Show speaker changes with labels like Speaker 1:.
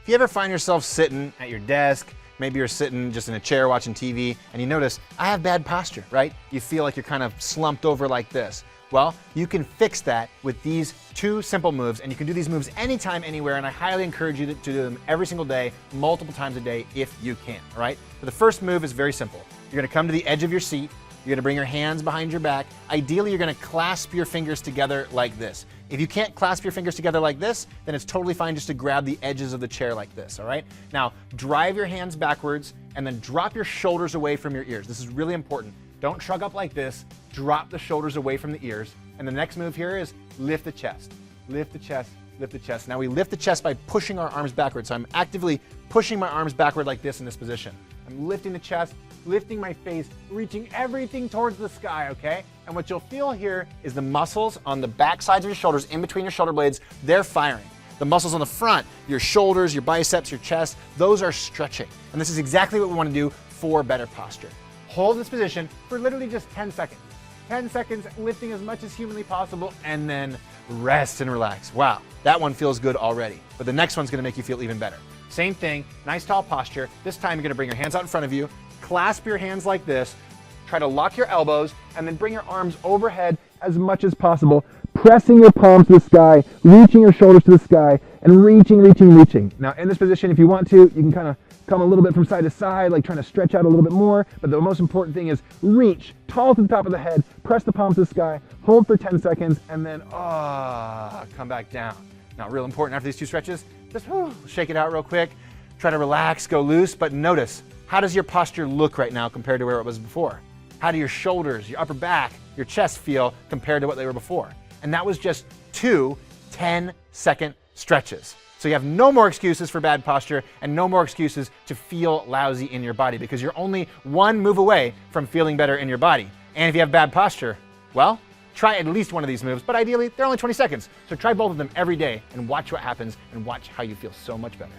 Speaker 1: If you ever find yourself sitting at your desk, maybe you're sitting just in a chair watching TV, and you notice, I have bad posture, right? You feel like you're kind of slumped over like this. Well, you can fix that with these 2 simple moves, and you can do these moves anytime, anywhere, and I highly encourage you to do them every single day, multiple times a day if you can, all right? So the first move is very simple. You're gonna come to the edge of your seat, you're gonna bring your hands behind your back. Ideally, you're gonna clasp your fingers together like this. If you can't clasp your fingers together like this, then it's totally fine just to grab the edges of the chair like this, all right? Now, drive your hands backwards and then drop your shoulders away from your ears. This is really important. Don't shrug up like this, drop the shoulders away from the ears. And the next move here is lift the chest. Lift the chest, lift the chest. Now we lift the chest by pushing our arms backwards. So I'm actively pushing my arms backward like this in this position. I'm lifting the chest, lifting my face, reaching everything towards the sky, okay? And what you'll feel here is the muscles on the back sides of your shoulders, in between your shoulder blades, they're firing. The muscles on the front, your shoulders, your biceps, your chest, those are stretching. And this is exactly what we want to do for better posture. Hold this position for literally just 10 seconds. 10 seconds, lifting as much as humanly possible, and then rest and relax. Wow, that one feels good already. But the next one's gonna make you feel even better. Same thing, nice tall posture. This time you're gonna bring your hands out in front of you, clasp your hands like this, try to lock your elbows, and then bring your arms overhead as much as possible, pressing your palms to the sky, reaching your shoulders to the sky, and reaching. Now in this position, if you want to, you can kind of come a little bit from side to side, like trying to stretch out a little bit more, but the most important thing is reach tall to the top of the head, press the palms to the sky, hold for 10 seconds, and then come back down. Now, real important after these 2 stretches, just shake it out real quick, try to relax, go loose, but notice, how does your posture look right now compared to where it was before? How do your shoulders, your upper back, your chest feel compared to what they were before? And that was just 2 10-second stretches. So you have no more excuses for bad posture and no more excuses to feel lousy in your body, because you're only 1 move away from feeling better in your body. And if you have bad posture, well, try at least one of these moves, but ideally they're only 20 seconds. So try both of them every day and watch what happens and watch how you feel so much better.